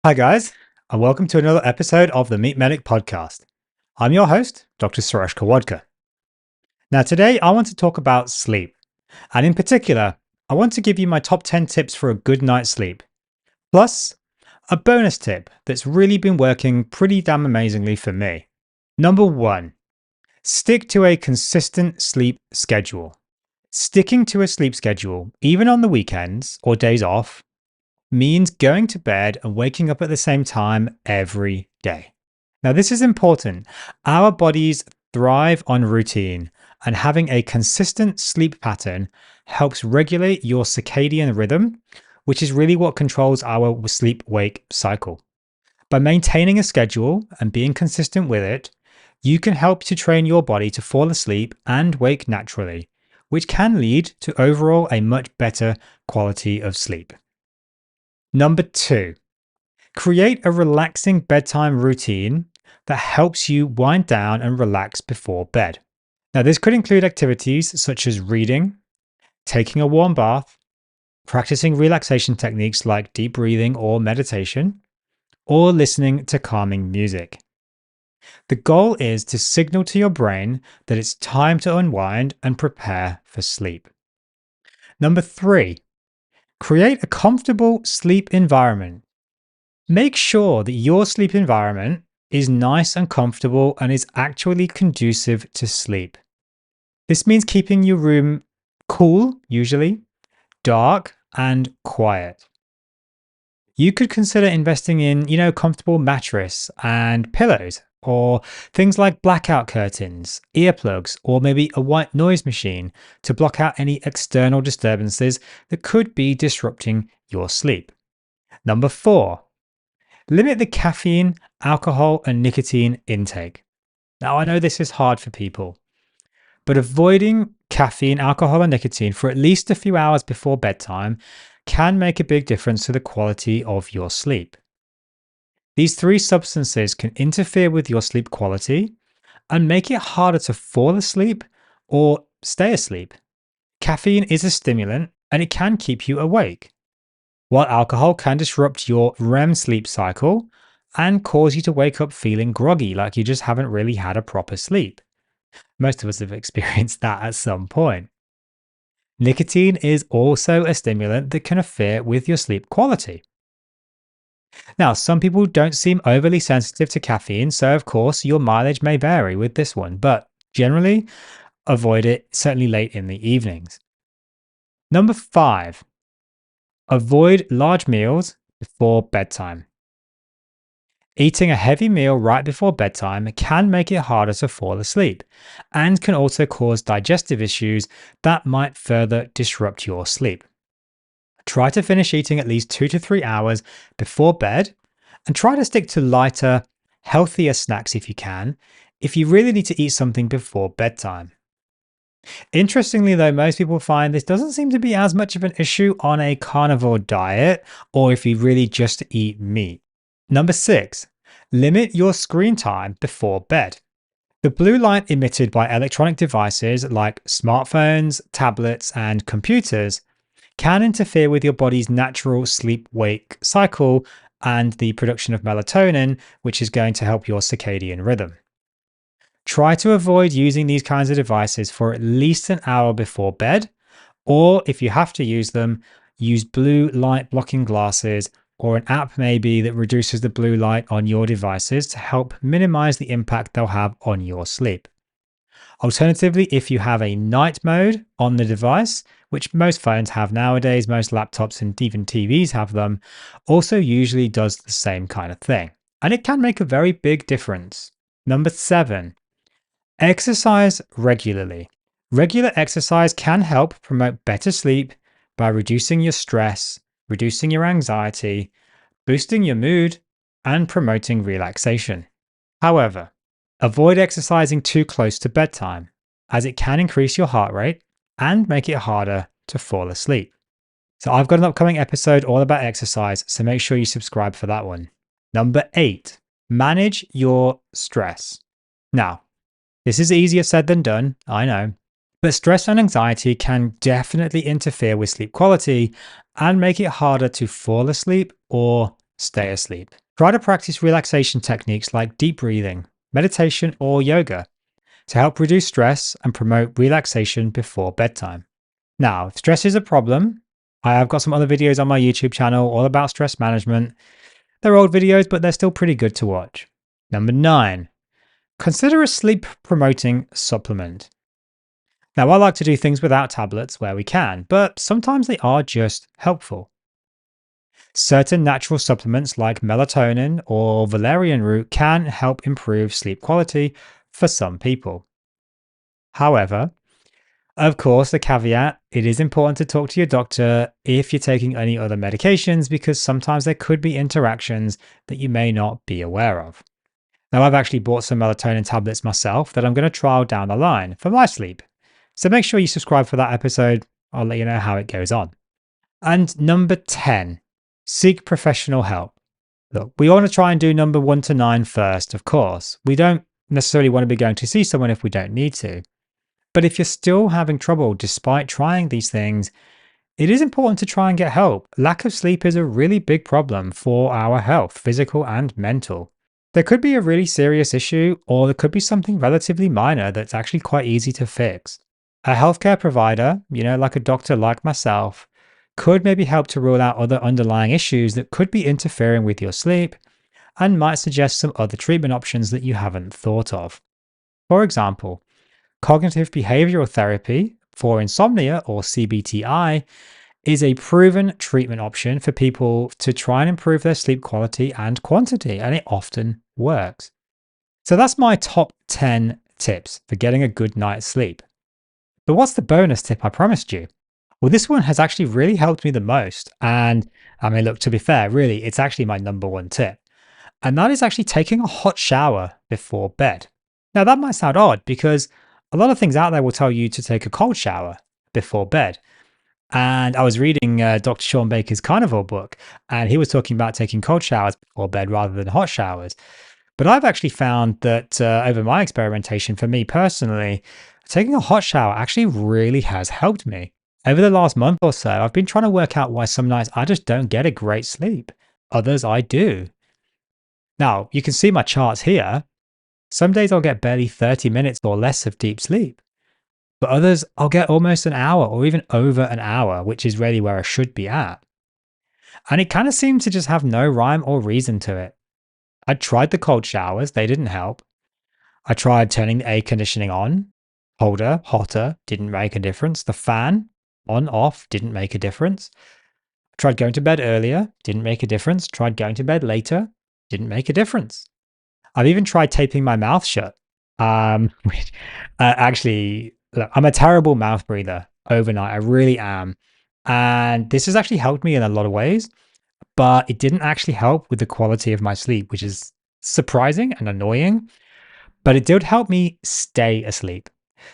Hi, guys, and welcome to another episode of the Meet Medic podcast. I'm your host, Dr. Suresh Kawadka. Now, today I want to talk about sleep, and in particular, I want to give you my top 10 tips for a good night's sleep, plus a bonus tip that's really been working pretty damn amazingly for me. Number one, stick to a consistent sleep schedule. Sticking to a sleep schedule, even on the weekends or days off, means going to bed and waking up at the same time every day. Now, this is important. Our bodies thrive on routine, and having a consistent sleep pattern helps regulate your circadian rhythm, which is really what controls our sleep wake cycle. By maintaining a schedule and being consistent with it, you can help to train your body to fall asleep and wake naturally, which can lead to overall a much better quality of sleep. Number two, create a relaxing bedtime routine that helps you wind down and relax before bed. Now, this could include activities such as reading, taking a warm bath, practicing relaxation techniques like deep breathing or meditation, or listening to calming music. The goal is to signal to your brain that it's time to unwind and prepare for sleep. Number three, create a comfortable sleep environment. Make sure that your sleep environment is nice and comfortable and is actually conducive to sleep. This means keeping your room cool, usually, dark, and quiet. You could consider investing in, comfortable mattress and pillows, or things like blackout curtains, earplugs, or maybe a white noise machine to block out any external disturbances that could be disrupting your sleep. Number four, limit the caffeine, alcohol, and nicotine intake. Now, I know this is hard for people, but avoiding caffeine, alcohol, and nicotine for at least a few hours before bedtime can make a big difference to the quality of your sleep. These three substances can interfere with your sleep quality and make it harder to fall asleep or stay asleep. Caffeine is a stimulant and it can keep you awake, while alcohol can disrupt your REM sleep cycle and cause you to wake up feeling groggy, like you just haven't really had a proper sleep. Most of us have experienced that at some point. Nicotine is also a stimulant that can interfere with your sleep quality. Now, some people don't seem overly sensitive to caffeine, so of course your mileage may vary with this one, but generally avoid it, certainly late in the evenings. Number five, avoid large meals before bedtime. Eating a heavy meal right before bedtime can make it harder to fall asleep and can also cause digestive issues that might further disrupt your sleep. Try to finish eating at least 2 to 3 hours before bed and try to stick to lighter, healthier snacks if you can, if you really need to eat something before bedtime. Interestingly, though, most people find this doesn't seem to be as much of an issue on a carnivore diet or if you really just eat meat. Number six, limit your screen time before bed. The blue light emitted by electronic devices like smartphones, tablets, and computers can interfere with your body's natural sleep-wake cycle and the production of melatonin, which is going to help your circadian rhythm. Try to avoid using these kinds of devices for at least an hour before bed, or if you have to use them, use blue light blocking glasses or an app maybe that reduces the blue light on your devices to help minimize the impact they'll have on your sleep. Alternatively, if you have a night mode on the device, which most phones have nowadays, most laptops and even TVs have them, also usually does the same kind of thing. And it can make a very big difference. Number seven, exercise regularly. Regular exercise can help promote better sleep by reducing your stress, reducing your anxiety, boosting your mood, and promoting relaxation. However, avoid exercising too close to bedtime, as it can increase your heart rate and make it harder to fall asleep. So I've got an upcoming episode all about exercise, so make sure you subscribe for that one. Number eight, manage your stress. Now, this is easier said than done, I know, but stress and anxiety can definitely interfere with sleep quality and make it harder to fall asleep or stay asleep. Try to practice relaxation techniques like deep breathing, meditation, or yoga to help reduce stress and promote relaxation before bedtime. Now, if stress is a problem, I have got some other videos on my YouTube channel all about stress management. They're old videos, but they're still pretty good to watch. Number 9, consider a sleep promoting supplement. Now, I like to do things without tablets where we can, but sometimes they are just helpful. Certain natural supplements like melatonin or valerian root can help improve sleep quality for some people. However, of course, the caveat, it is important to talk to your doctor if you're taking any other medications because sometimes there could be interactions that you may not be aware of. Now, I've actually bought some melatonin tablets myself that I'm going to trial down the line for my sleep. So make sure you subscribe for that episode. I'll let you know how it goes on. And number 10, seek professional help. Look, we want to try and do number 1 to 9 first, of course. We don't necessarily want to be going to see someone if we don't need to. But if you're still having trouble despite trying these things, it is important to try and get help. Lack of sleep is a really big problem for our health, physical and mental. There could be a really serious issue, or there could be something relatively minor that's actually quite easy to fix. A healthcare provider, like a doctor like myself, could maybe help to rule out other underlying issues that could be interfering with your sleep and might suggest some other treatment options that you haven't thought of. For example, cognitive behavioral therapy for insomnia, or CBTI, is a proven treatment option for people to try and improve their sleep quality and quantity, and it often works. So that's my top 10 tips for getting a good night's sleep. But what's the bonus tip I promised you? Well, this one has actually really helped me the most. And I mean, look, to be fair, really, it's actually my number 1 tip. And that is actually taking a hot shower before bed. Now, that might sound odd because a lot of things out there will tell you to take a cold shower before bed. And I was reading Dr. Sean Baker's Carnivore book, and he was talking about taking cold showers before bed rather than hot showers. But I've actually found that over my experimentation, for me personally, taking a hot shower actually really has helped me. Over the last month or so, I've been trying to work out why some nights I just don't get a great sleep. Others I do. Now, you can see my charts here. Some days I'll get barely 30 minutes or less of deep sleep. But others, I'll get almost an hour or even over an hour, which is really where I should be at. And it kind of seemed to just have no rhyme or reason to it. I tried the cold showers, they didn't help. I tried turning the air conditioning on, colder, hotter, didn't make a difference. The fan, on, off, didn't make a difference. I tried going to bed earlier, didn't make a difference. Tried going to bed later, didn't make a difference. I've even tried taping my mouth shut. Which actually, look, I'm a terrible mouth breather overnight. I really am. And this has actually helped me in a lot of ways, but it didn't actually help with the quality of my sleep, which is surprising and annoying. But it did help me stay asleep.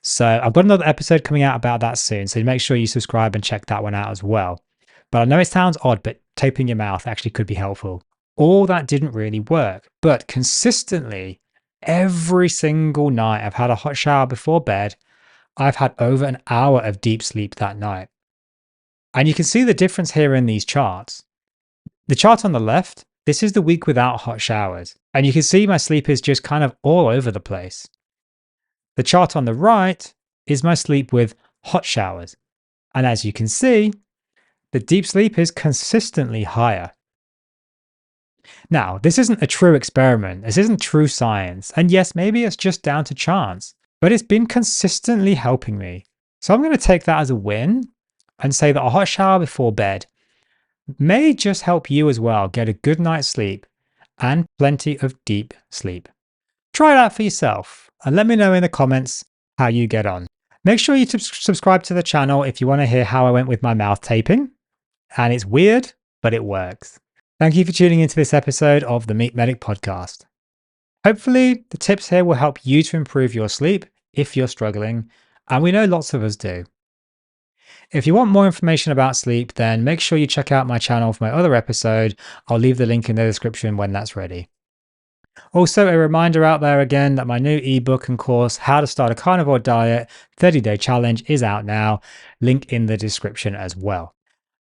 So I've got another episode coming out about that soon. So make sure you subscribe and check that one out as well. But I know it sounds odd, but taping your mouth actually could be helpful. All that didn't really work, but consistently, every single night I've had a hot shower before bed, I've had over an hour of deep sleep that night. And you can see the difference here in these charts. The chart on the left, this is the week without hot showers. And you can see my sleep is just kind of all over the place. The chart on the right is my sleep with hot showers. And as you can see, the deep sleep is consistently higher. Now, this isn't a true experiment. This isn't true science. And yes, maybe it's just down to chance, but it's been consistently helping me. So I'm going to take that as a win and say that a hot shower before bed may just help you as well get a good night's sleep and plenty of deep sleep. Try it out for yourself and let me know in the comments how you get on. Make sure you subscribe to the channel if you want to hear how I went with my mouth taping. And it's weird, but it works. Thank you for tuning into this episode of the Meet Medic podcast. Hopefully, the tips here will help you to improve your sleep if you're struggling, and we know lots of us do. If you want more information about sleep, then make sure you check out my channel for my other episode. I'll leave the link in the description when that's ready. Also, a reminder out there again that my new ebook and course, How to Start a Carnivore Diet 30-Day Challenge, is out now. Link in the description as well.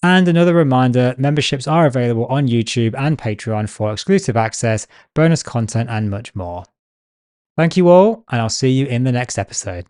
And another reminder, memberships are available on YouTube and Patreon for exclusive access, bonus content, and much more. Thank you all, and I'll see you in the next episode.